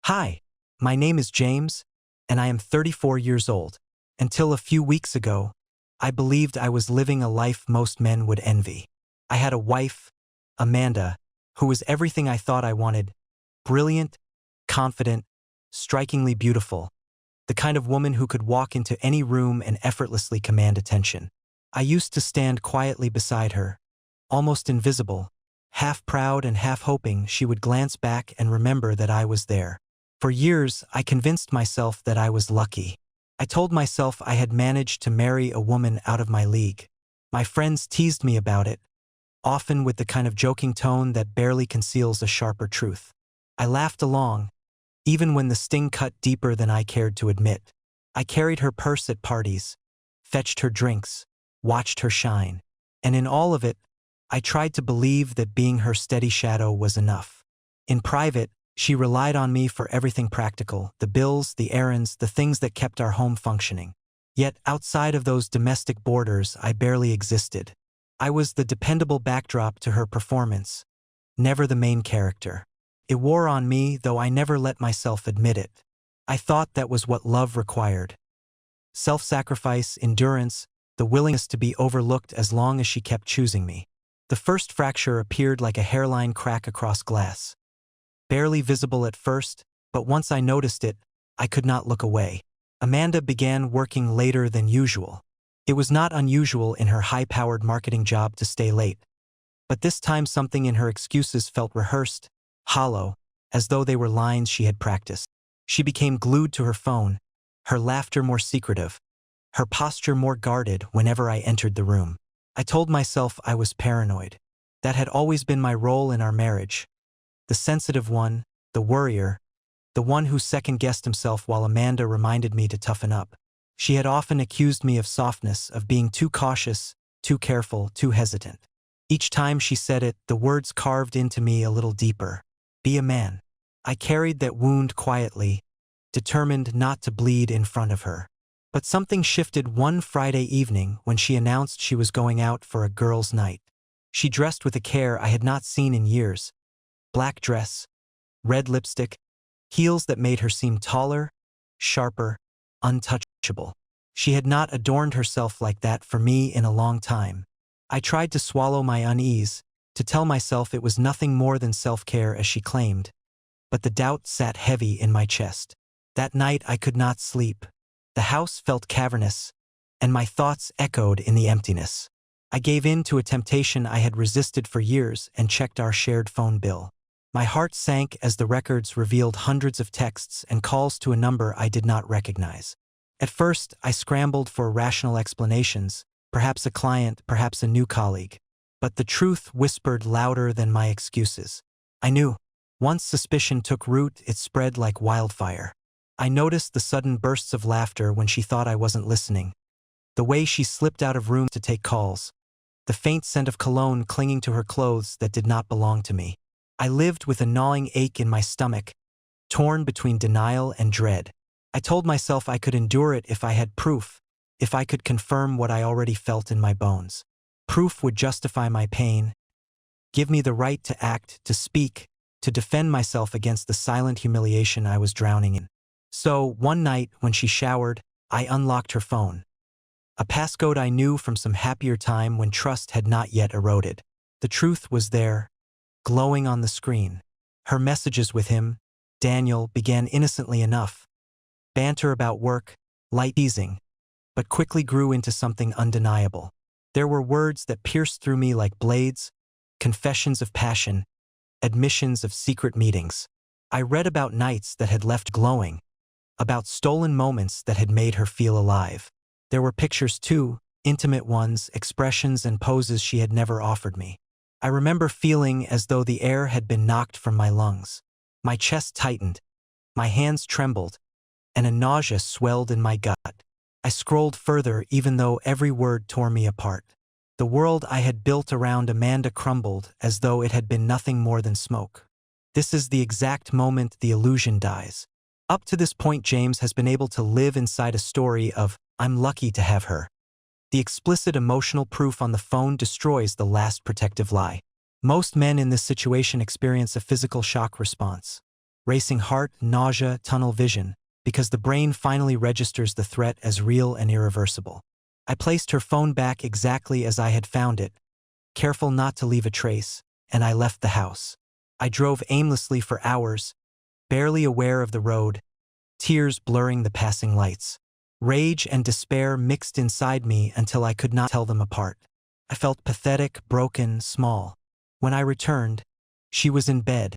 Hi, my name is James, and I am 34 years old. Until a few weeks ago, I believed I was living a life most men would envy. I had a wife, Amanda, who was everything I thought I wanted: brilliant, confident, strikingly beautiful, the kind of woman who could walk into any room and effortlessly command attention. I used to stand quietly beside her, almost invisible, half proud and half hoping she would glance back and remember that I was there. For years, I convinced myself that I was lucky. I told myself I had managed to marry a woman out of my league. My friends teased me about it, often with the kind of joking tone that barely conceals a sharper truth. I laughed along, even when the sting cut deeper than I cared to admit. I carried her purse at parties, fetched her drinks, watched her shine, and in all of it, I tried to believe that being her steady shadow was enough. In private, she relied on me for everything practical: the bills, the errands, the things that kept our home functioning. Yet outside of those domestic borders, I barely existed. I was the dependable backdrop to her performance, never the main character. It wore on me, though I never let myself admit it. I thought that was what love required: self-sacrifice, endurance, the willingness to be overlooked as long as she kept choosing me. The first fracture appeared like a hairline crack across glass. Barely visible at first, but once I noticed it, I could not look away. Amanda began working later than usual. It was not unusual in her high-powered marketing job to stay late. But this time something in her excuses felt rehearsed, hollow, as though they were lines she had practiced. She became glued to her phone, her laughter more secretive, her posture more guarded whenever I entered the room. I told myself I was paranoid. That had always been my role in our marriage. The sensitive one, the worrier, the one who second-guessed himself while Amanda reminded me to toughen up. She had often accused me of softness, of being too cautious, too careful, too hesitant. Each time she said it, the words carved into me a little deeper. Be a man. I carried that wound quietly, determined not to bleed in front of her. But something shifted one Friday evening when she announced she was going out for a girls' night. She dressed with a care I had not seen in years: black dress, red lipstick, heels that made her seem taller, sharper, untouchable. She had not adorned herself like that for me in a long time. I tried to swallow my unease, to tell myself it was nothing more than self-care as she claimed, but the doubt sat heavy in my chest. That night I could not sleep. The house felt cavernous, and my thoughts echoed in the emptiness. I gave in to a temptation I had resisted for years and checked our shared phone bill. My heart sank as the records revealed hundreds of texts and calls to a number I did not recognize. At first, I scrambled for rational explanations, perhaps a client, perhaps a new colleague. But the truth whispered louder than my excuses. I knew. Once suspicion took root, it spread like wildfire. I noticed the sudden bursts of laughter when she thought I wasn't listening, the way she slipped out of rooms to take calls, the faint scent of cologne clinging to her clothes that did not belong to me. I lived with a gnawing ache in my stomach, torn between denial and dread. I told myself I could endure it if I had proof, if I could confirm what I already felt in my bones. Proof would justify my pain, give me the right to act, to speak, to defend myself against the silent humiliation I was drowning in. So, one night when she showered, I unlocked her phone. A passcode I knew from some happier time when trust had not yet eroded. The truth was there, glowing on the screen. Her messages with him, Daniel, began innocently enough. Banter about work, light teasing, but quickly grew into something undeniable. There were words that pierced through me like blades, confessions of passion, admissions of secret meetings. I read about nights that had left glowing, about stolen moments that had made her feel alive. There were pictures too, intimate ones, expressions and poses she had never offered me. I remember feeling as though the air had been knocked from my lungs. My chest tightened, my hands trembled, and a nausea swelled in my gut. I scrolled further even though every word tore me apart. The world I had built around Amanda crumbled as though it had been nothing more than smoke. This is the exact moment the illusion dies. Up to this point, James has been able to live inside a story of, "I'm lucky to have her." The explicit emotional proof on the phone destroys the last protective lie. Most men in this situation experience a physical shock response. racing heart, nausea, tunnel vision, because the brain finally registers the threat as real and irreversible. I placed her phone back exactly as I had found it, careful not to leave a trace, and I left the house. I drove aimlessly for hours, barely aware of the road, tears blurring the passing lights. Rage and despair mixed inside me until I could not tell them apart. I felt pathetic, broken, small. When I returned, she was in bed,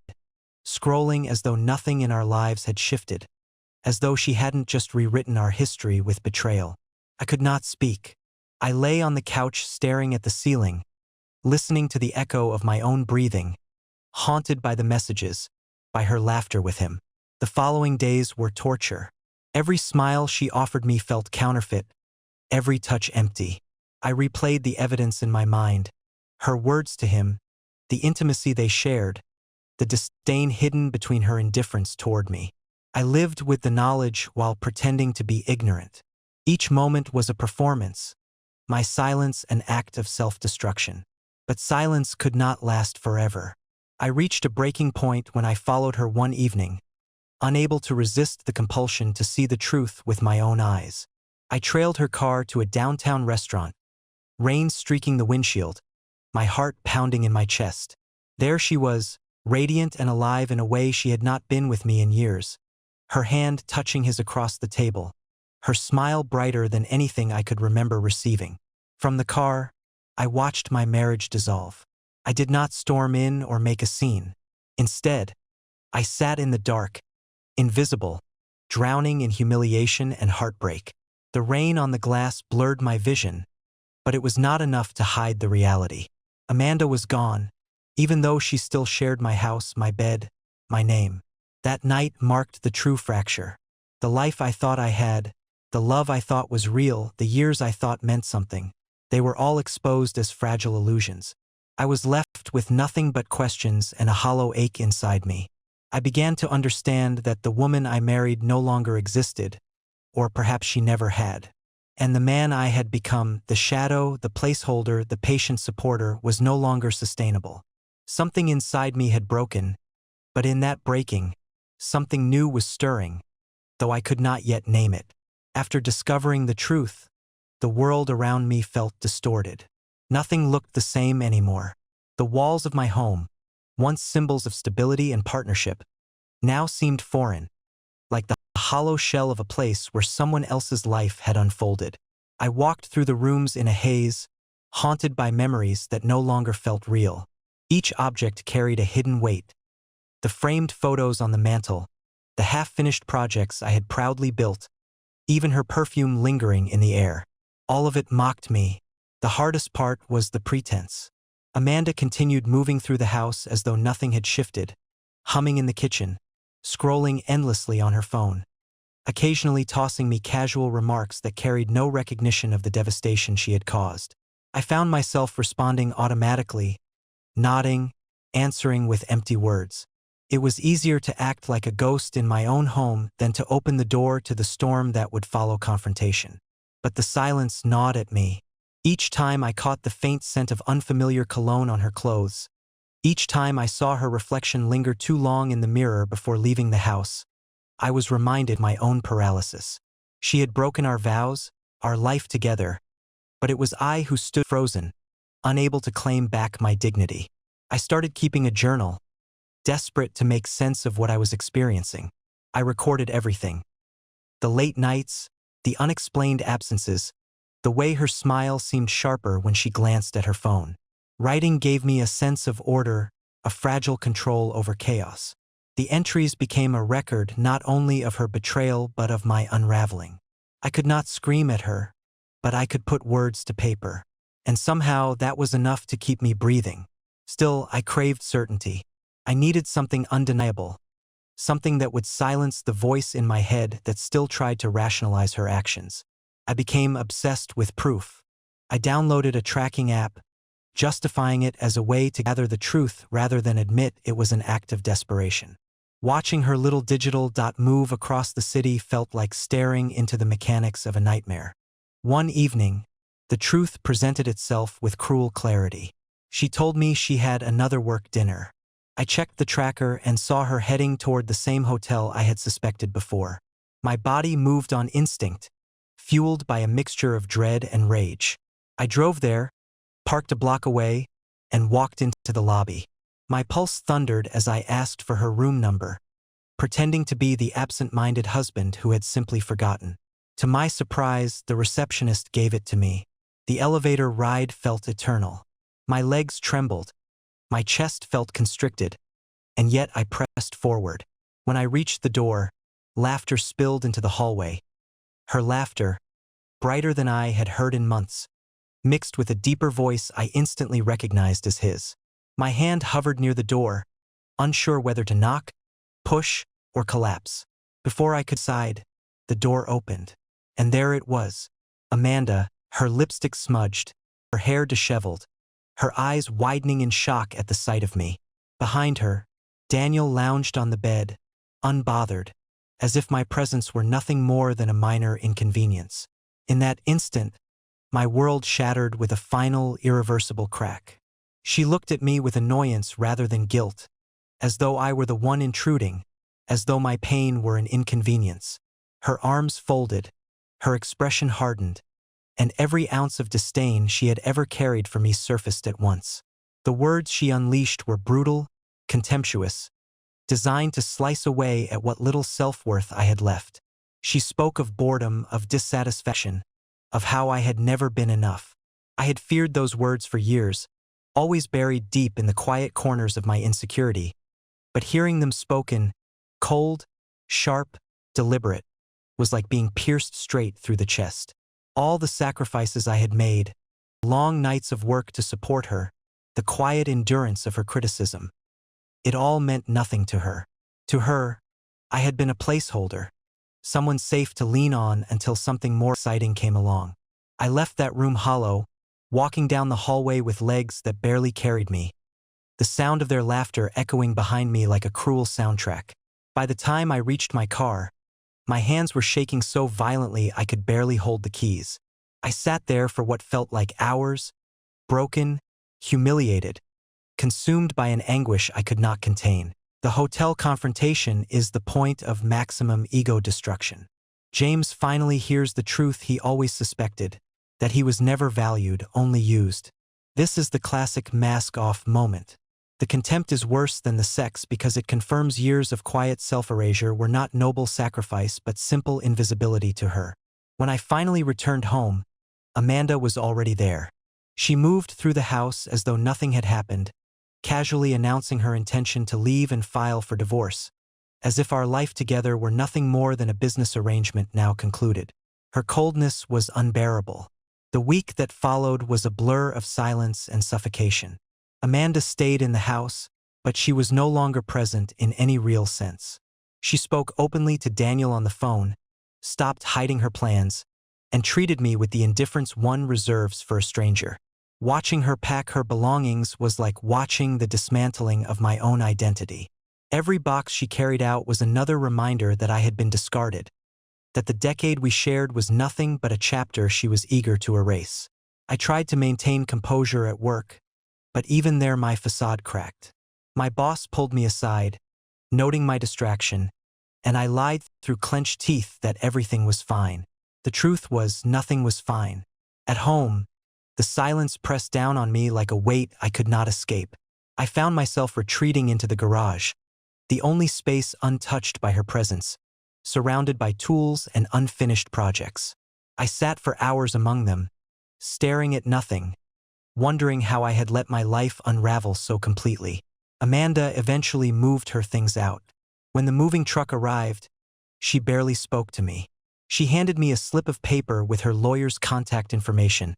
scrolling as though nothing in our lives had shifted, as though she hadn't just rewritten our history with betrayal. I could not speak. I lay on the couch staring at the ceiling, listening to the echo of my own breathing, haunted by the messages, by her laughter with him. The following days were torture. Every smile she offered me felt counterfeit, every touch empty. I replayed the evidence in my mind, her words to him, the intimacy they shared, the disdain hidden between her indifference toward me. I lived with the knowledge while pretending to be ignorant. Each moment was a performance, my silence an act of self-destruction. But silence could not last forever. I reached a breaking point when I followed her one evening, unable to resist the compulsion to see the truth with my own eyes. I trailed her car to a downtown restaurant, rain streaking the windshield, my heart pounding in my chest. There she was, radiant and alive in a way she had not been with me in years, her hand touching his across the table, her smile brighter than anything I could remember receiving. From the car, I watched my marriage dissolve. I did not storm in or make a scene. Instead, I sat in the dark, invisible, drowning in humiliation and heartbreak. The rain on the glass blurred my vision, but it was not enough to hide the reality. Amanda was gone, even though she still shared my house, my bed, my name. That night marked the true fracture. The life I thought I had, the love I thought was real, the years I thought meant something, they were all exposed as fragile illusions. I was left with nothing but questions and a hollow ache inside me. I began to understand that the woman I married no longer existed, or perhaps she never had. And the man I had become, the shadow, the placeholder, the patient supporter, was no longer sustainable. Something inside me had broken, but in that breaking, something new was stirring, though I could not yet name it. After discovering the truth, the world around me felt distorted. Nothing looked the same anymore. The walls of my home, once symbols of stability and partnership, now seemed foreign, like the hollow shell of a place where someone else's life had unfolded. I walked through the rooms in a haze, haunted by memories that no longer felt real. Each object carried a hidden weight. The framed photos on the mantel, the half-finished projects I had proudly built, even her perfume lingering in the air. All of it mocked me. The hardest part was the pretense. Amanda continued moving through the house as though nothing had shifted, humming in the kitchen, scrolling endlessly on her phone, occasionally tossing me casual remarks that carried no recognition of the devastation she had caused. I found myself responding automatically, nodding, answering with empty words. It was easier to act like a ghost in my own home than to open the door to the storm that would follow confrontation. But the silence gnawed at me. Each time I caught the faint scent of unfamiliar cologne on her clothes, each time I saw her reflection linger too long in the mirror before leaving the house, I was reminded of my own paralysis. She had broken our vows, our life together, but it was I who stood frozen, unable to claim back my dignity. I started keeping a journal, desperate to make sense of what I was experiencing. I recorded everything. The late nights, the unexplained absences, the way her smile seemed sharper when she glanced at her phone. Writing gave me a sense of order, a fragile control over chaos. The entries became a record not only of her betrayal but of my unraveling. I could not scream at her, but I could put words to paper. And somehow that was enough to keep me breathing. Still, I craved certainty. I needed something undeniable, something that would silence the voice in my head that still tried to rationalize her actions. I became obsessed with proof. I downloaded a tracking app, justifying it as a way to gather the truth rather than admit it was an act of desperation. Watching her little digital dot move across the city felt like staring into the mechanics of a nightmare. One evening, the truth presented itself with cruel clarity. She told me she had another work dinner. I checked the tracker and saw her heading toward the same hotel I had suspected before. My body moved on instinct, fueled by a mixture of dread and rage. I drove there, parked a block away, and walked into the lobby. My pulse thundered as I asked for her room number, pretending to be the absent-minded husband who had simply forgotten. To my surprise, the receptionist gave it to me. The elevator ride felt eternal. My legs trembled. My chest felt constricted, and yet I pressed forward. When I reached the door, laughter spilled into the hallway. Her laughter, brighter than I had heard in months, mixed with a deeper voice I instantly recognized as his. My hand hovered near the door, unsure whether to knock, push, or collapse. Before I could decide, the door opened. And there it was, Amanda, her lipstick smudged, her hair disheveled, her eyes widening in shock at the sight of me. Behind her, Daniel lounged on the bed, unbothered, as if my presence were nothing more than a minor inconvenience. In that instant, my world shattered with a final, irreversible crack. She looked at me with annoyance rather than guilt, as though I were the one intruding, as though my pain were an inconvenience. Her arms folded, her expression hardened, and every ounce of disdain she had ever carried for me surfaced at once. The words she unleashed were brutal, contemptuous, designed to slice away at what little self-worth I had left. She spoke of boredom, of dissatisfaction, of how I had never been enough. I had feared those words for years, always buried deep in the quiet corners of my insecurity, but hearing them spoken, cold, sharp, deliberate, was like being pierced straight through the chest. All the sacrifices I had made, long nights of work to support her, the quiet endurance of her criticism, it all meant nothing to her. To her, I had been a placeholder, someone safe to lean on until something more exciting came along. I left that room hollow, walking down the hallway with legs that barely carried me, the sound of their laughter echoing behind me like a cruel soundtrack. By the time I reached my car, my hands were shaking so violently I could barely hold the keys. I sat there for what felt like hours, broken, humiliated, consumed by an anguish I could not contain. The hotel confrontation is the point of maximum ego destruction. James finally hears the truth he always suspected, that he was never valued, only used. This is the classic mask-off moment. The contempt is worse than the sex because it confirms years of quiet self-erasure were not noble sacrifice but simple invisibility to her. When I finally returned home, Amanda was already there. She moved through the house as though nothing had happened, casually announcing her intention to leave and file for divorce, as if our life together were nothing more than a business arrangement now concluded. Her coldness was unbearable. The week that followed was a blur of silence and suffocation. Amanda stayed in the house, but she was no longer present in any real sense. She spoke openly to Daniel on the phone, stopped hiding her plans, and treated me with the indifference one reserves for a stranger. Watching her pack her belongings was like watching the dismantling of my own identity. Every box she carried out was another reminder that I had been discarded, that the decade we shared was nothing but a chapter she was eager to erase. I tried to maintain composure at work, but even there my facade cracked. My boss pulled me aside, noting my distraction, and I lied through clenched teeth that everything was fine. The truth was nothing was fine. At home, the silence pressed down on me like a weight I could not escape. I found myself retreating into the garage, the only space untouched by her presence, surrounded by tools and unfinished projects. I sat for hours among them, staring at nothing, wondering how I had let my life unravel so completely. Amanda eventually moved her things out. When the moving truck arrived, she barely spoke to me. She handed me a slip of paper with her lawyer's contact information,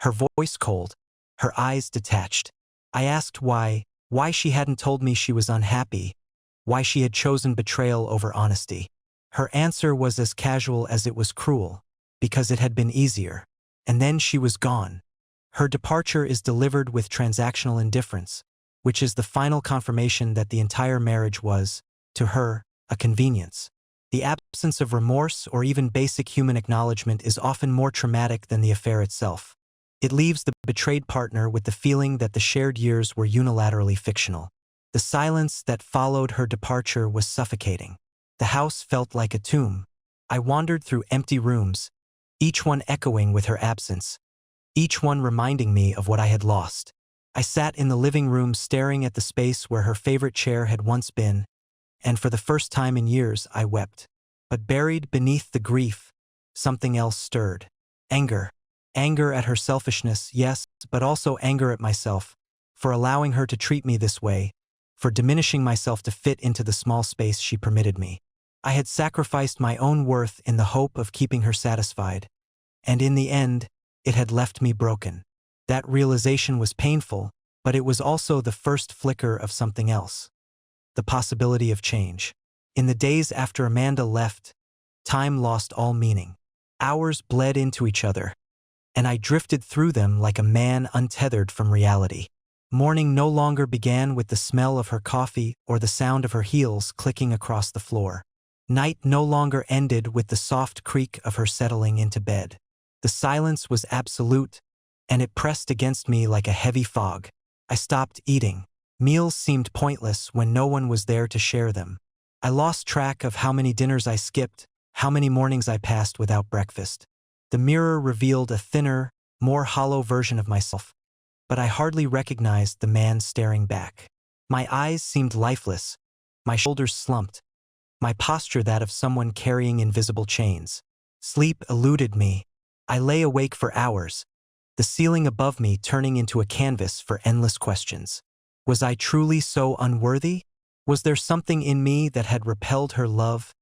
her voice cold, her eyes detached. I asked why she hadn't told me she was unhappy, why she had chosen betrayal over honesty. Her answer was as casual as it was cruel, because it had been easier. And then she was gone. Her departure is delivered with transactional indifference, which is the final confirmation that the entire marriage was, to her, a convenience. The absence of remorse or even basic human acknowledgement is often more traumatic than the affair itself. It leaves the betrayed partner with the feeling that the shared years were unilaterally fictional. The silence that followed her departure was suffocating. The house felt like a tomb. I wandered through empty rooms, each one echoing with her absence, each one reminding me of what I had lost. I sat in the living room staring at the space where her favorite chair had once been, and for the first time in years I wept. But buried beneath the grief, something else stirred. Anger. Anger at her selfishness, yes, but also anger at myself, for allowing her to treat me this way, for diminishing myself to fit into the small space she permitted me. I had sacrificed my own worth in the hope of keeping her satisfied, and in the end, it had left me broken. That realization was painful, but it was also the first flicker of something else. The possibility of change. In the days after Amanda left, time lost all meaning. Hours bled into each other, and I drifted through them like a man untethered from reality. Morning no longer began with the smell of her coffee or the sound of her heels clicking across the floor. Night no longer ended with the soft creak of her settling into bed. The silence was absolute, and it pressed against me like a heavy fog. I stopped eating. Meals seemed pointless when no one was there to share them. I lost track of how many dinners I skipped, how many mornings I passed without breakfast. The mirror revealed a thinner, more hollow version of myself, but I hardly recognized the man staring back. My eyes seemed lifeless, my shoulders slumped, my posture that of someone carrying invisible chains. Sleep eluded me. I lay awake for hours, the ceiling above me turning into a canvas for endless questions. Was I truly so unworthy? Was there something in me that had repelled her love,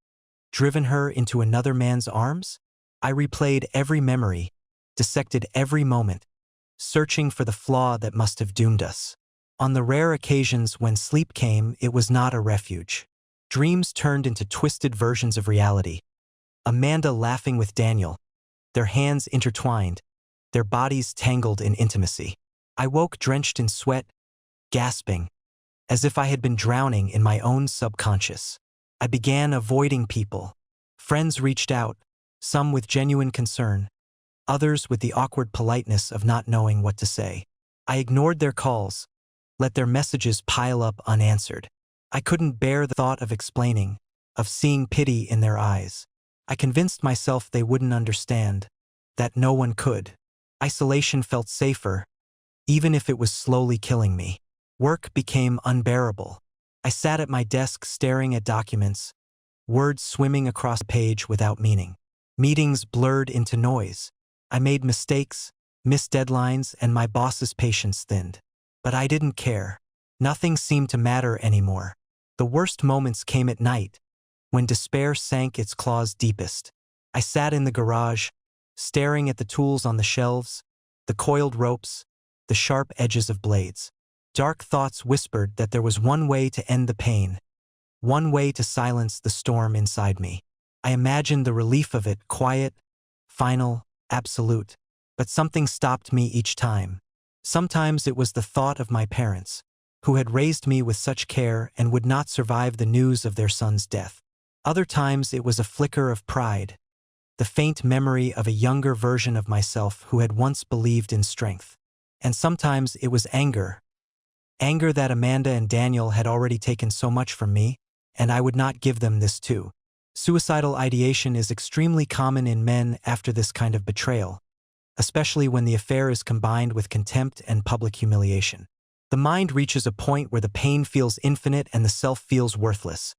driven her into another man's arms? I replayed every memory, dissected every moment, searching for the flaw that must have doomed us. On the rare occasions when sleep came, it was not a refuge. Dreams turned into twisted versions of reality. Amanda laughing with Daniel, their hands intertwined, their bodies tangled in intimacy. I woke drenched in sweat, gasping, as if I had been drowning in my own subconscious. I began avoiding people. Friends reached out, some with genuine concern, others with the awkward politeness of not knowing what to say. I ignored their calls, let their messages pile up unanswered. I couldn't bear the thought of explaining, of seeing pity in their eyes. I convinced myself they wouldn't understand, that no one could. Isolation felt safer, even if it was slowly killing me. Work became unbearable. I sat at my desk staring at documents, words swimming across a page without meaning. Meetings blurred into noise. I made mistakes, missed deadlines, and my boss's patience thinned. But I didn't care. Nothing seemed to matter anymore. The worst moments came at night, when despair sank its claws deepest. I sat in the garage, staring at the tools on the shelves, the coiled ropes, the sharp edges of blades. Dark thoughts whispered that there was one way to end the pain, one way to silence the storm inside me. I imagined the relief of it, quiet, final, absolute. But something stopped me each time. Sometimes it was the thought of my parents, who had raised me with such care and would not survive the news of their son's death. Other times it was a flicker of pride, the faint memory of a younger version of myself who had once believed in strength. And sometimes it was anger. Anger that Amanda and Daniel had already taken so much from me, and I would not give them this too. Suicidal ideation is extremely common in men after this kind of betrayal, especially when the affair is combined with contempt and public humiliation. The mind reaches a point where the pain feels infinite and the self feels worthless.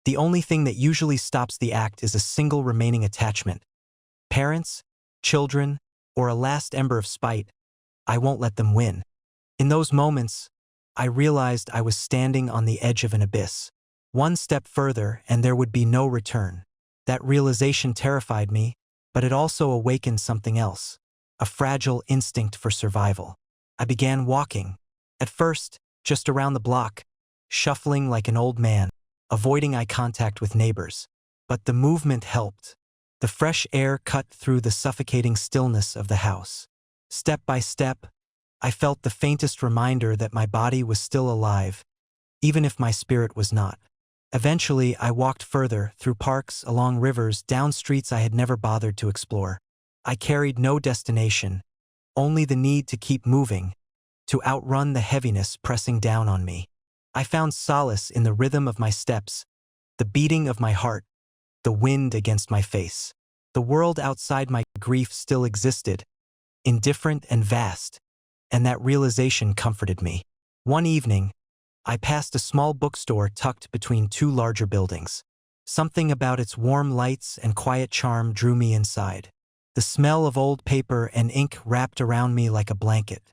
The only thing that usually stops the act is a single remaining attachment. Parents, children, or a last ember of spite. I won't let them win. In those moments, I realized I was standing on the edge of an abyss. One step further and there would be no return. That realization terrified me, but it also awakened something else, a fragile instinct for survival. I began walking. At first, just around the block, shuffling like an old man, avoiding eye contact with neighbors. But the movement helped. The fresh air cut through the suffocating stillness of the house. Step by step, I felt the faintest reminder that my body was still alive, even if my spirit was not. Eventually, I walked further, through parks, along rivers, down streets I had never bothered to explore. I carried no destination, only the need to keep moving, to outrun the heaviness pressing down on me. I found solace in the rhythm of my steps, the beating of my heart, the wind against my face. The world outside my grief still existed, indifferent and vast, and that realization comforted me. One evening, I passed a small bookstore tucked between two larger buildings. Something about its warm lights and quiet charm drew me inside. The smell of old paper and ink wrapped around me like a blanket.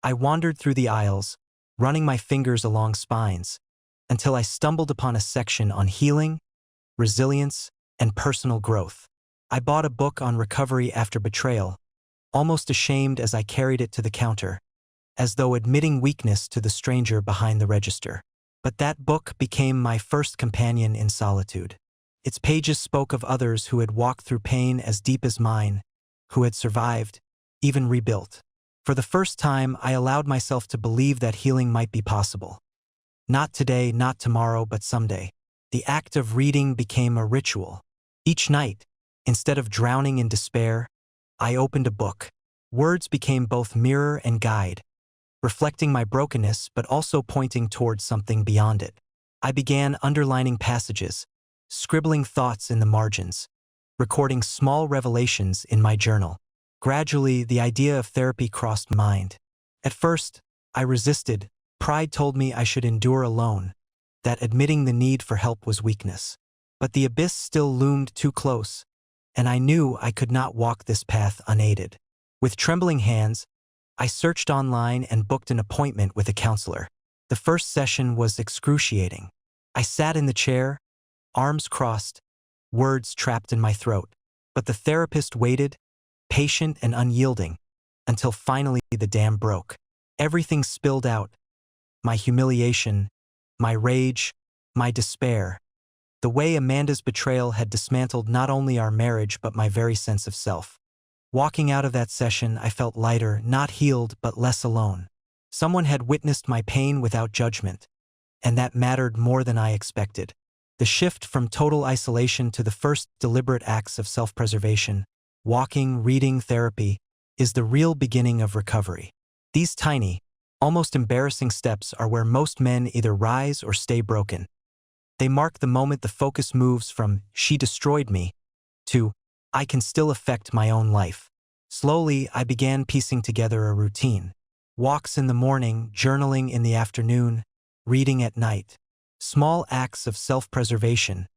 I wandered through the aisles, running my fingers along spines, until I stumbled upon a section on healing, resilience, and personal growth. I bought a book on recovery after betrayal, almost ashamed as I carried it to the counter, as though admitting weakness to the stranger behind the register. But that book became my first companion in solitude. Its pages spoke of others who had walked through pain as deep as mine, who had survived, even rebuilt. For the first time, I allowed myself to believe that healing might be possible. Not today, not tomorrow, but someday. The act of reading became a ritual. Each night, instead of drowning in despair, I opened a book. Words became both mirror and guide, reflecting my brokenness but also pointing towards something beyond it. I began underlining passages, scribbling thoughts in the margins, recording small revelations in my journal. Gradually, the idea of therapy crossed my mind. At first, I resisted. Pride told me I should endure alone, that admitting the need for help was weakness. But the abyss still loomed too close, and I knew I could not walk this path unaided. With trembling hands, I searched online and booked an appointment with a counselor. The first session was excruciating. I sat in the chair, arms crossed, words trapped in my throat. But the therapist waited, patient and unyielding, until finally the dam broke. Everything spilled out. My humiliation, my rage, my despair. The way Amanda's betrayal had dismantled not only our marriage but my very sense of self. Walking out of that session, I felt lighter, not healed but less alone. Someone had witnessed my pain without judgment, and that mattered more than I expected. The shift from total isolation to the first deliberate acts of self-preservation, walking, reading, therapy, is the real beginning of recovery. These tiny, almost embarrassing steps are where most men either rise or stay broken. They mark the moment the focus moves from "she destroyed me" to "I can still affect my own life." Slowly, I began piecing together a routine. Walks in the morning, journaling in the afternoon, reading at night. Small acts of self-preservation,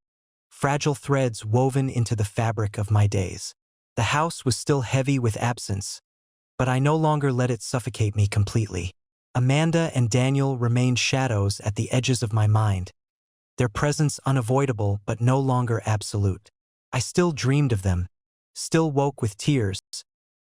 fragile threads woven into the fabric of my days. The house was still heavy with absence, but I no longer let it suffocate me completely. Amanda and Daniel remained shadows at the edges of my mind, their presence unavoidable but no longer absolute. I still dreamed of them, still woke with tears,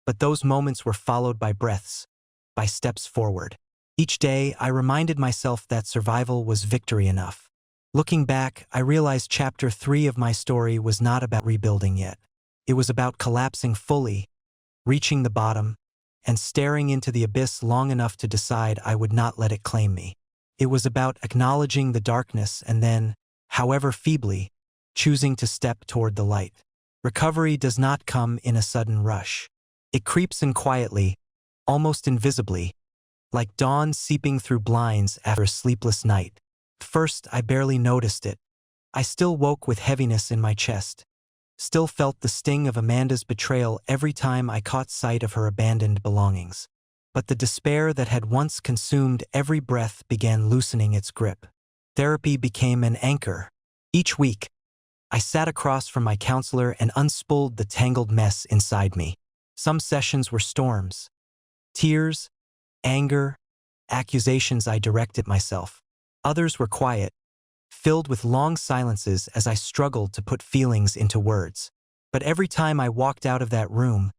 but those moments were followed by breaths, by steps forward. Each day, I reminded myself that survival was victory enough. Looking back, I realized Chapter 3 of my story was not about rebuilding yet. It was about collapsing fully, reaching the bottom, and staring into the abyss long enough to decide I would not let it claim me. It was about acknowledging the darkness and then, however feebly, choosing to step toward the light. Recovery does not come in a sudden rush. It creeps in quietly, almost invisibly, like dawn seeping through blinds after a sleepless night. First, I barely noticed it. I still woke with heaviness in my chest, still felt the sting of Amanda's betrayal every time I caught sight of her abandoned belongings. But the despair that had once consumed every breath began loosening its grip. Therapy became an anchor. Each week, I sat across from my counselor and unspooled the tangled mess inside me. Some sessions were storms. Tears, anger, accusations I directed myself. Others were quiet, filled with long silences as I struggled to put feelings into words. But every time I walked out of that room,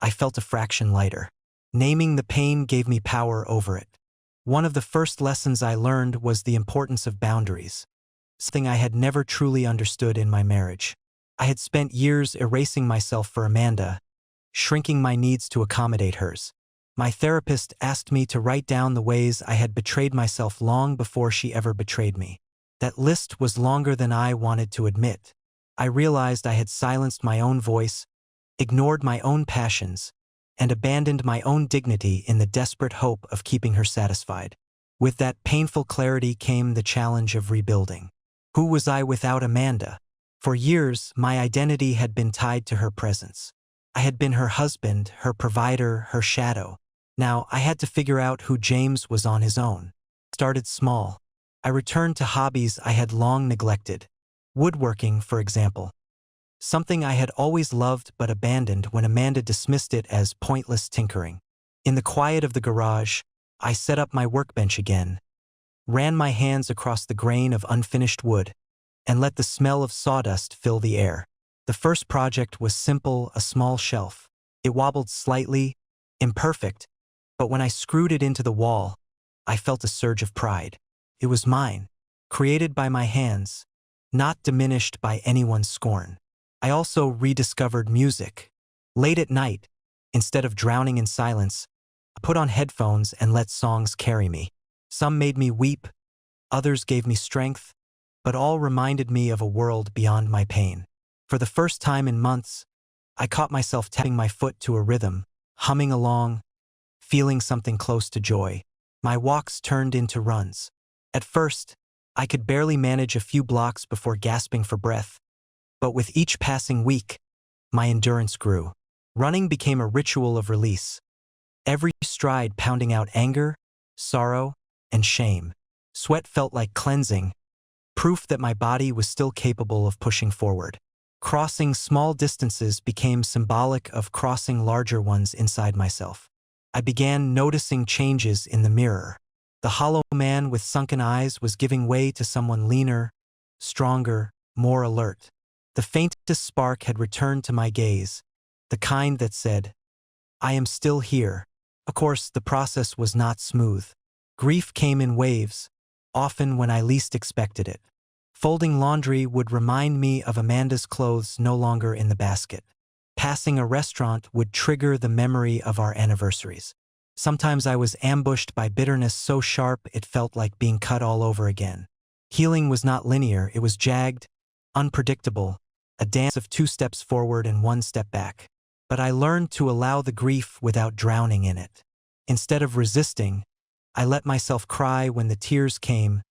I felt a fraction lighter. Naming the pain gave me power over it. One of the first lessons I learned was the importance of boundaries, something I had never truly understood in my marriage. I had spent years erasing myself for Amanda, shrinking my needs to accommodate hers. My therapist asked me to write down the ways I had betrayed myself long before she ever betrayed me. That list was longer than I wanted to admit. I realized I had silenced my own voice, ignored my own passions, and abandoned my own dignity in the desperate hope of keeping her satisfied. With that painful clarity came the challenge of rebuilding. Who was I without Amanda? For years, my identity had been tied to her presence. I had been her husband, her provider, her shadow. Now, I had to figure out who James was on his own. Started small. I returned to hobbies I had long neglected. Woodworking, for example. Something I had always loved but abandoned when Amanda dismissed it as pointless tinkering. In the quiet of the garage, I set up my workbench again, ran my hands across the grain of unfinished wood, and let the smell of sawdust fill the air. The first project was simple, a small shelf. It wobbled slightly, imperfect, but when I screwed it into the wall, I felt a surge of pride. It was mine, created by my hands, not diminished by anyone's scorn. I also rediscovered music. Late at night, instead of drowning in silence, I put on headphones and let songs carry me. Some made me weep, others gave me strength, but all reminded me of a world beyond my pain. For the first time in months, I caught myself tapping my foot to a rhythm, humming along, feeling something close to joy. My walks turned into runs. At first, I could barely manage a few blocks before gasping for breath, but with each passing week, my endurance grew. Running became a ritual of release. Every stride pounding out anger, sorrow, and shame. Sweat felt like cleansing, proof that my body was still capable of pushing forward. Crossing small distances became symbolic of crossing larger ones inside myself. I began noticing changes in the mirror. The hollow man with sunken eyes was giving way to someone leaner, stronger, more alert. The faintest spark had returned to my gaze, the kind that said, "I am still here." Of course, the process was not smooth. Grief came in waves, often when I least expected it. Folding laundry would remind me of Amanda's clothes no longer in the basket. Passing a restaurant would trigger the memory of our anniversaries. Sometimes I was ambushed by bitterness so sharp it felt like being cut all over again. Healing was not linear, it was jagged, unpredictable, a dance of 2 steps forward and 1 step back. But I learned to allow the grief without drowning in it. Instead of resisting, I let myself cry when the tears came,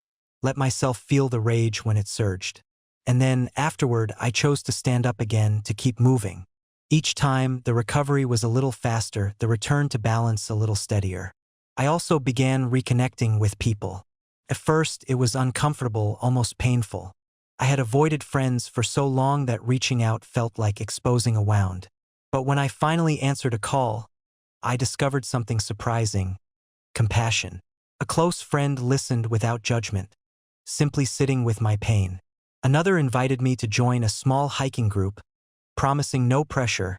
let myself feel the rage when it surged. And then, afterward, I chose to stand up again, to keep moving. Each time, the recovery was a little faster, the return to balance a little steadier. I also began reconnecting with people. At first, it was uncomfortable, almost painful. I had avoided friends for so long that reaching out felt like exposing a wound. But when I finally answered a call, I discovered something surprising: compassion. A close friend listened without judgment, simply sitting with my pain. Another invited me to join a small hiking group, promising no pressure,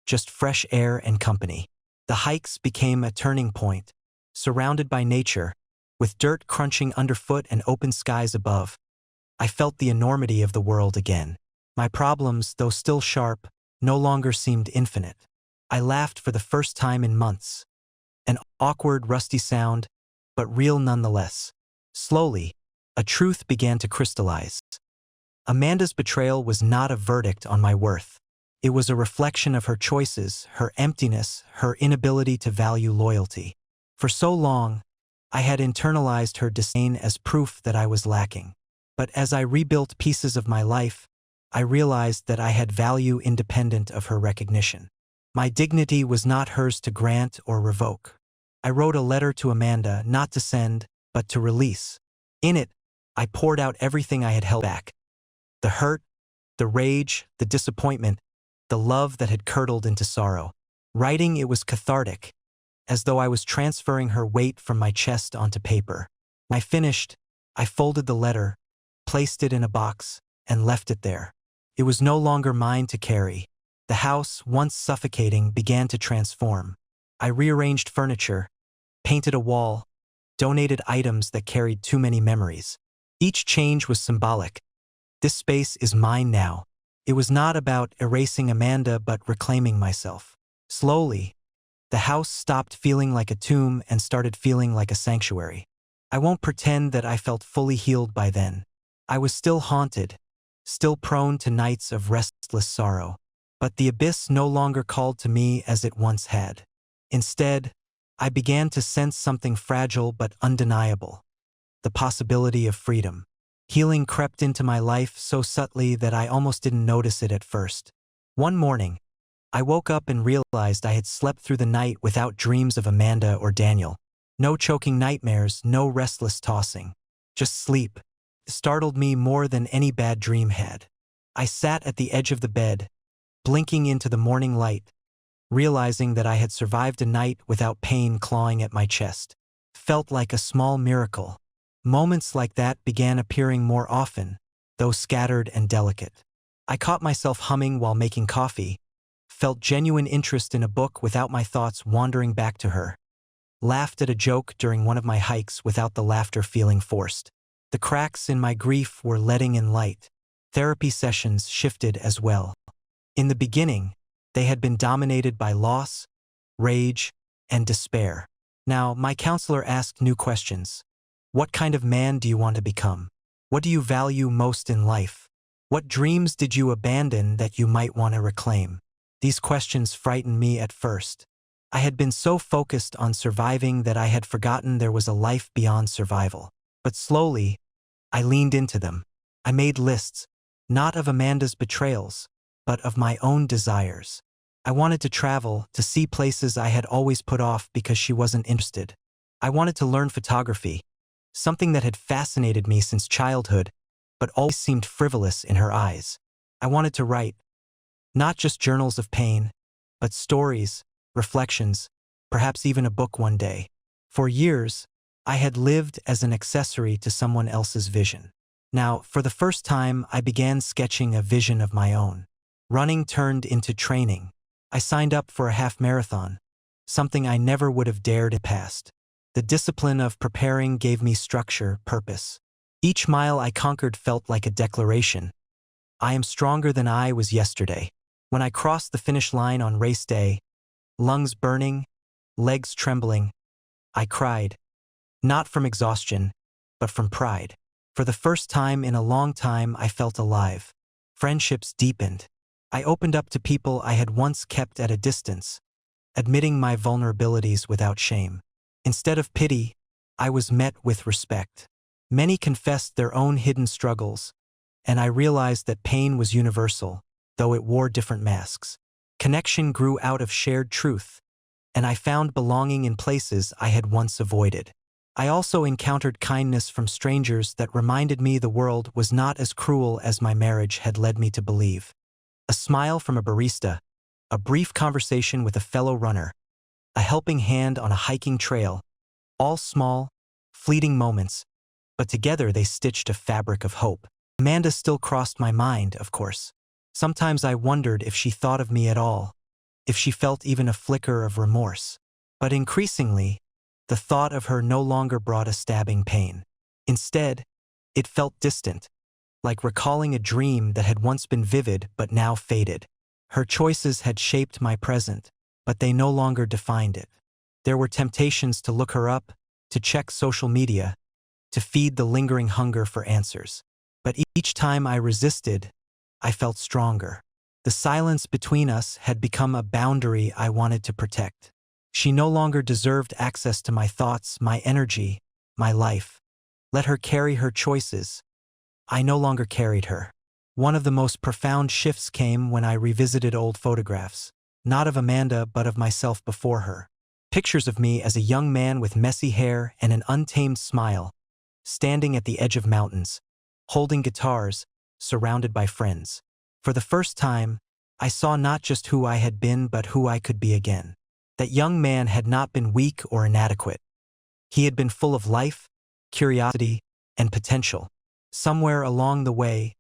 just fresh air and company. The hikes became a turning point. Surrounded by nature, with dirt crunching underfoot and open skies above, I felt the enormity of the world again. My problems, though still sharp, no longer seemed infinite. I laughed for the first time in months. An awkward, rusty sound, but real nonetheless. Slowly, a truth began to crystallize. Amanda's betrayal was not a verdict on my worth. It was a reflection of her choices, her emptiness, her inability to value loyalty. For so long, I had internalized her disdain as proof that I was lacking. But as I rebuilt pieces of my life, I realized that I had value independent of her recognition. My dignity was not hers to grant or revoke. I wrote a letter to Amanda, not to send, but to release. In it, I poured out everything I had held back. The hurt, the rage, the disappointment, the love that had curdled into sorrow. Writing it was cathartic, as though I was transferring her weight from my chest onto paper. When I finished, I folded the letter, placed it in a box, and left it there. It was no longer mine to carry. The house, once suffocating, began to transform. I rearranged furniture, painted a wall, donated items that carried too many memories. Each change was symbolic. This space is mine now. It was not about erasing Amanda, but reclaiming myself. Slowly, the house stopped feeling like a tomb and started feeling like a sanctuary. I won't pretend that I felt fully healed by then. I was still haunted, still prone to nights of restless sorrow. But the abyss no longer called to me as it once had. Instead, I began to sense something fragile but undeniable: the possibility of freedom. Healing crept into my life so subtly that I almost didn't notice it at first. One morning, I woke up and realized I had slept through the night without dreams of Amanda or Daniel. No choking nightmares, no restless tossing. Just sleep. It startled me more than any bad dream had. I sat at the edge of the bed, blinking into the morning light, realizing that I had survived a night without pain clawing at my chest. Felt like a small miracle. Moments like that began appearing more often, though scattered and delicate. I caught myself humming while making coffee, felt genuine interest in a book without my thoughts wandering back to her, laughed at a joke during one of my hikes without the laughter feeling forced. The cracks in my grief were letting in light. Therapy sessions shifted as well. In the beginning, they had been dominated by loss, rage, and despair. Now, my counselor asked new questions. What kind of man do you want to become? What do you value most in life? What dreams did you abandon that you might want to reclaim? These questions frightened me at first. I had been so focused on surviving that I had forgotten there was a life beyond survival. But slowly, I leaned into them. I made lists, not of Amanda's betrayals, but of my own desires. I wanted to travel, to see places I had always put off because she wasn't interested. I wanted to learn photography, something that had fascinated me since childhood, but always seemed frivolous in her eyes. I wanted to write, not just journals of pain, but stories, reflections, perhaps even a book one day. For years, I had lived as an accessory to someone else's vision. Now, for the first time, I began sketching a vision of my own. Running turned into training. I signed up for a half marathon, something I never would have dared in the past. The discipline of preparing gave me structure, purpose. Each mile I conquered felt like a declaration. I am stronger than I was yesterday. When I crossed the finish line on race day, lungs burning, legs trembling, I cried. Not from exhaustion, but from pride. For the first time in a long time, I felt alive. Friendships deepened. I opened up to people I had once kept at a distance, admitting my vulnerabilities without shame. Instead of pity, I was met with respect. Many confessed their own hidden struggles, and I realized that pain was universal, though it wore different masks. Connection grew out of shared truth, and I found belonging in places I had once avoided. I also encountered kindness from strangers that reminded me the world was not as cruel as my marriage had led me to believe. A smile from a barista, a brief conversation with a fellow runner, a helping hand on a hiking trail, all small, fleeting moments, but together they stitched a fabric of hope. Amanda still crossed my mind, of course. Sometimes I wondered if she thought of me at all, if she felt even a flicker of remorse. But increasingly, the thought of her no longer brought a stabbing pain. Instead, it felt distant, like recalling a dream that had once been vivid but now faded. Her choices had shaped my present, but they no longer defined it. There were temptations to look her up, to check social media, to feed the lingering hunger for answers. But each time I resisted, I felt stronger. The silence between us had become a boundary I wanted to protect. She no longer deserved access to my thoughts, my energy, my life. Let her carry her choices. I no longer carried her. One of the most profound shifts came when I revisited old photographs, not of Amanda but of myself before her. Pictures of me as a young man with messy hair and an untamed smile, standing at the edge of mountains, holding guitars, surrounded by friends. For the first time, I saw not just who I had been but who I could be again. That young man had not been weak or inadequate. He had been full of life, curiosity, and potential. Somewhere along the way,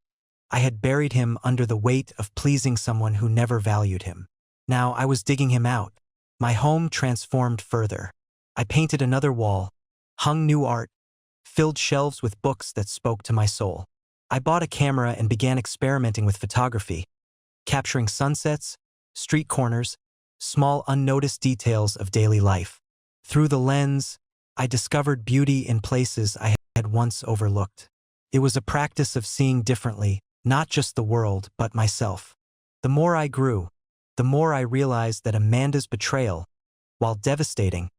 I had buried him under the weight of pleasing someone who never valued him. Now I was digging him out. My home transformed further. I painted another wall, hung new art, filled shelves with books that spoke to my soul. I bought a camera and began experimenting with photography, capturing sunsets, street corners, small unnoticed details of daily life. Through the lens, I discovered beauty in places I had once overlooked. It was a practice of seeing differently, not just the world, but myself. The more I grew, the more I realized that Amanda's betrayal, while devastating,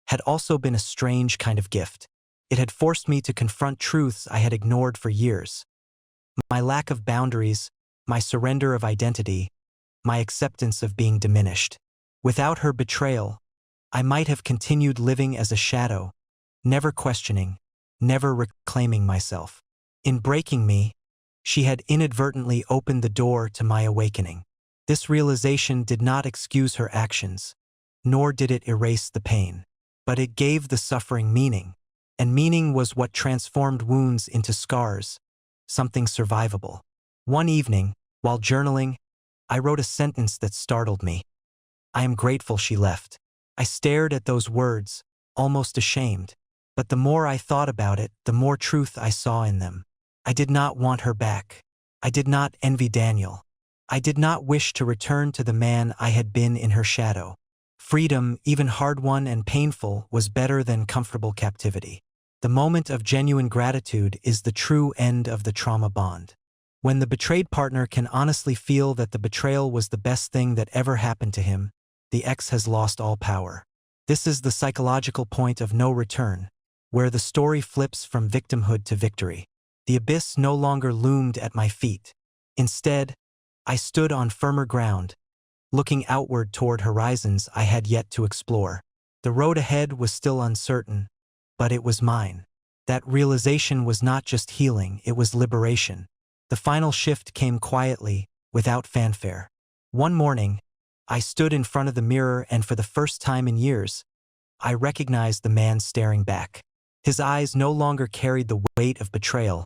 had also been a strange kind of gift. It had forced me to confront truths I had ignored for years. My lack of boundaries, my surrender of identity, my acceptance of being diminished. Without her betrayal, I might have continued living as a shadow, never questioning, never reclaiming myself. In breaking me, she had inadvertently opened the door to my awakening. This realization did not excuse her actions, nor did it erase the pain. But it gave the suffering meaning, and meaning was what transformed wounds into scars, something survivable. One evening, while journaling, I wrote a sentence that startled me. "I am grateful she left." I stared at those words, almost ashamed. But the more I thought about it, the more truth I saw in them. I did not want her back. I did not envy Daniel. I did not wish to return to the man I had been in her shadow. Freedom, even hard-won and painful, was better than comfortable captivity. The moment of genuine gratitude is the true end of the trauma bond. When the betrayed partner can honestly feel that the betrayal was the best thing that ever happened to him, the ex has lost all power. This is the psychological point of no return, where the story flips from victimhood to victory. The abyss no longer loomed at my feet. Instead, I stood on firmer ground, looking outward toward horizons I had yet to explore. The road ahead was still uncertain, but it was mine. That realization was not just healing, it was liberation. The final shift came quietly, without fanfare. One morning, I stood in front of the mirror, and for the first time in years, I recognized the man staring back. His eyes no longer carried the weight of betrayal.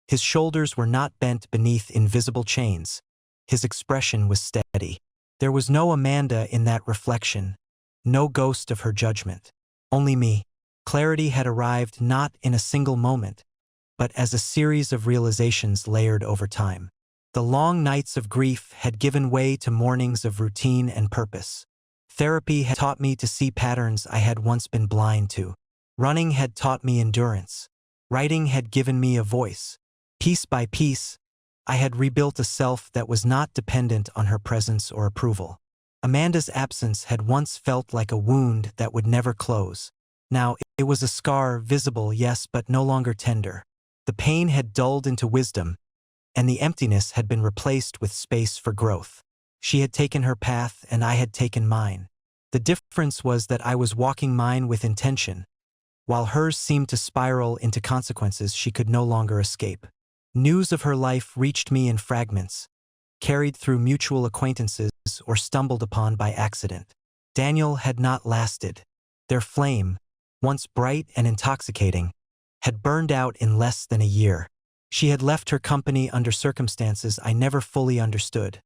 His shoulders were not bent beneath invisible chains. His expression was steady. There was no Amanda in that reflection, no ghost of her judgment. Only me. Clarity had arrived not in a single moment, but as a series of realizations layered over time. The long nights of grief had given way to mornings of routine and purpose. Therapy had taught me to see patterns I had once been blind to. Running had taught me endurance. Writing had given me a voice. Piece by piece, I had rebuilt a self that was not dependent on her presence or approval. Amanda's absence had once felt like a wound that would never close. Now, it was a scar, visible, yes, but no longer tender. The pain had dulled into wisdom, and the emptiness had been replaced with space for growth. She had taken her path, and I had taken mine. The difference was that I was walking mine with intention, while hers seemed to spiral into consequences she could no longer escape. News of her life reached me in fragments, carried through mutual acquaintances or stumbled upon by accident. Daniel had not lasted. Their flame, once bright and intoxicating, had burned out in less than a year. She had left her company under circumstances I never fully understood.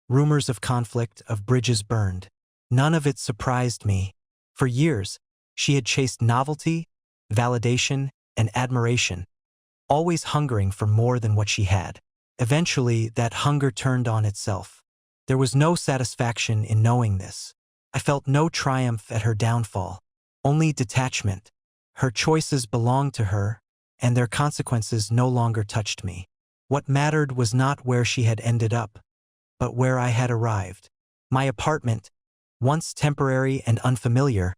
Rumors of conflict, of bridges burned. None of it surprised me. For years, she had chased novelty, validation, and admiration, always hungering for more than what she had. Eventually, that hunger turned on itself. There was no satisfaction in knowing this. I felt no triumph at her downfall, only detachment. Her choices belonged to her, and their consequences no longer touched me. What mattered was not where she had ended up, but where I had arrived. My apartment, once temporary and unfamiliar,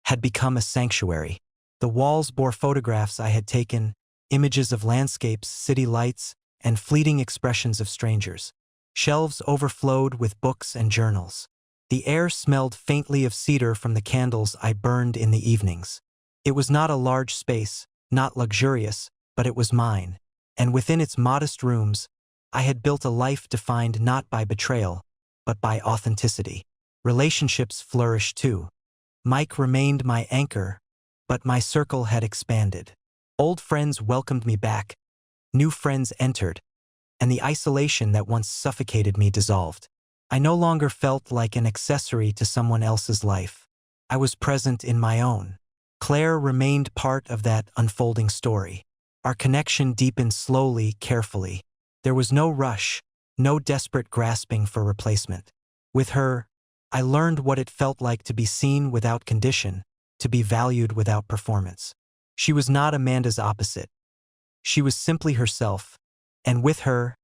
had become a sanctuary. The walls bore photographs I had taken, images of landscapes, city lights, and fleeting expressions of strangers. Shelves overflowed with books and journals. The air smelled faintly of cedar from the candles I burned in the evenings. It was not a large space, not luxurious, but it was mine. And within its modest rooms, I had built a life defined not by betrayal, but by authenticity. Relationships flourished too. Mike remained my anchor, but my circle had expanded. Old friends welcomed me back, new friends entered, and the isolation that once suffocated me dissolved. I no longer felt like an accessory to someone else's life. I was present in my own. Claire remained part of that unfolding story. Our connection deepened slowly, carefully. There was no rush, no desperate grasping for replacement. With her, I learned what it felt like to be seen without condition, to be valued without performance. She was not Amanda's opposite. She was simply herself, and with her,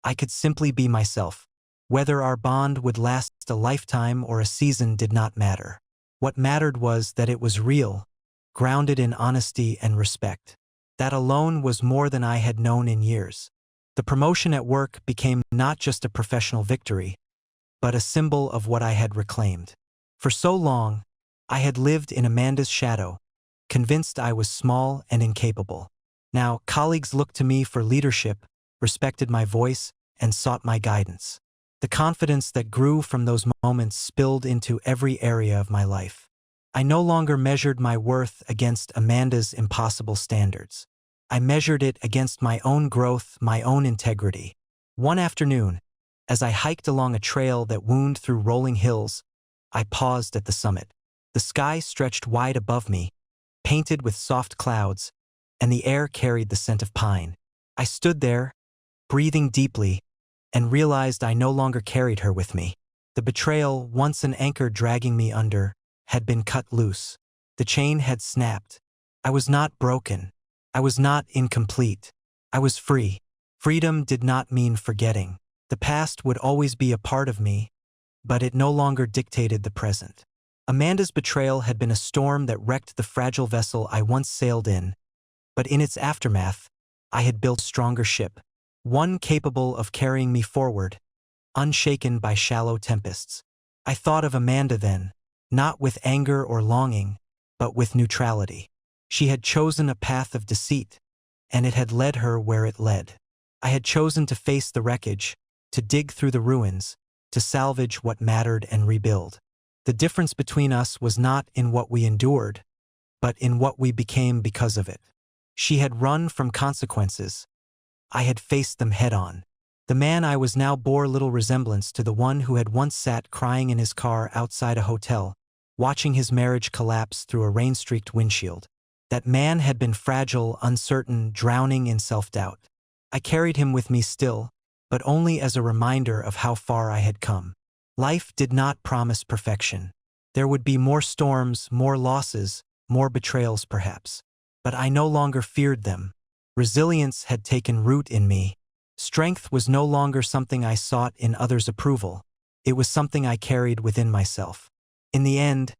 I could simply be myself. Whether our bond would last a lifetime or a season did not matter. What mattered was that it was real, grounded in honesty and respect. That alone was more than I had known in years. The promotion at work became not just a professional victory, but a symbol of what I had reclaimed. For so long, I had lived in Amanda's shadow, convinced I was small and incapable. Now, colleagues looked to me for leadership, respected my voice, and sought my guidance. The confidence that grew from those moments spilled into every area of my life. I no longer measured my worth against Amanda's impossible standards. I measured it against my own growth, my own integrity. One afternoon, as I hiked along a trail that wound through rolling hills, I paused at the summit. The sky stretched wide above me, painted with soft clouds, and the air carried the scent of pine. I stood there, breathing deeply, and realized I no longer carried her with me. The betrayal, once an anchor dragging me under, had been cut loose. The chain had snapped. I was not broken. I was not incomplete. I was free. Freedom did not mean forgetting. The past would always be a part of me, but it no longer dictated the present. Amanda's betrayal had been a storm that wrecked the fragile vessel I once sailed in, but in its aftermath, I had built a stronger ship, one capable of carrying me forward, unshaken by shallow tempests. I thought of Amanda then, not with anger or longing, but with neutrality. She had chosen a path of deceit, and it had led her where it led. I had chosen to face the wreckage, to dig through the ruins, to salvage what mattered and rebuild. The difference between us was not in what we endured, but in what we became because of it. She had run from consequences. I had faced them head-on. The man I was now bore little resemblance to the one who had once sat crying in his car outside a hotel, watching his marriage collapse through a rain-streaked windshield. That man had been fragile, uncertain, drowning in self-doubt. I carried him with me still, but only as a reminder of how far I had come. Life did not promise perfection. There would be more storms, more losses, more betrayals perhaps. But I no longer feared them. Resilience had taken root in me. Strength was no longer something I sought in others' approval. It was something I carried within myself. In the end,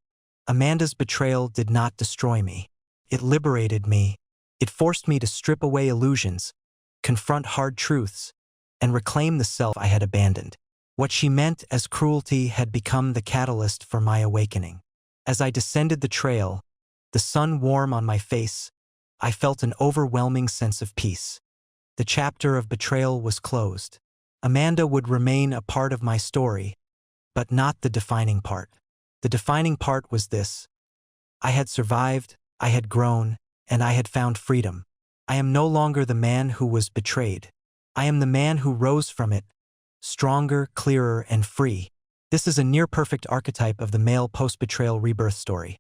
Amanda's betrayal did not destroy me. It liberated me. It forced me to strip away illusions, confront hard truths, and reclaim the self I had abandoned. What she meant as cruelty had become the catalyst for my awakening. As I descended the trail, the sun warm on my face, I felt an overwhelming sense of peace. The chapter of betrayal was closed. Amanda would remain a part of my story, but not the defining part. The defining part was this: I had survived, I had grown, and I had found freedom. I am no longer the man who was betrayed. I am the man who rose from it, stronger, clearer, and free. This is a near-perfect archetype of the male post-betrayal rebirth story.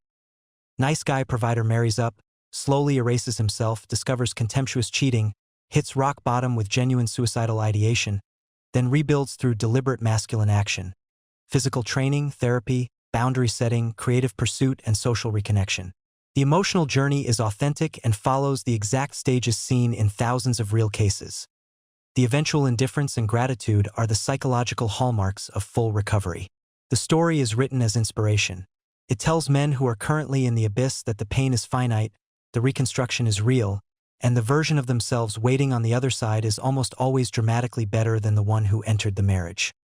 Nice guy provider marries up, slowly erases himself, discovers contemptuous cheating, hits rock bottom with genuine suicidal ideation, then rebuilds through deliberate masculine action. Physical training, therapy, boundary setting, creative pursuit, and social reconnection. The emotional journey is authentic and follows the exact stages seen in thousands of real cases. The eventual indifference and gratitude are the psychological hallmarks of full recovery. The story is written as inspiration. It tells men who are currently in the abyss that the pain is finite, the reconstruction is real, and the version of themselves waiting on the other side is almost always dramatically better than the one who entered the marriage.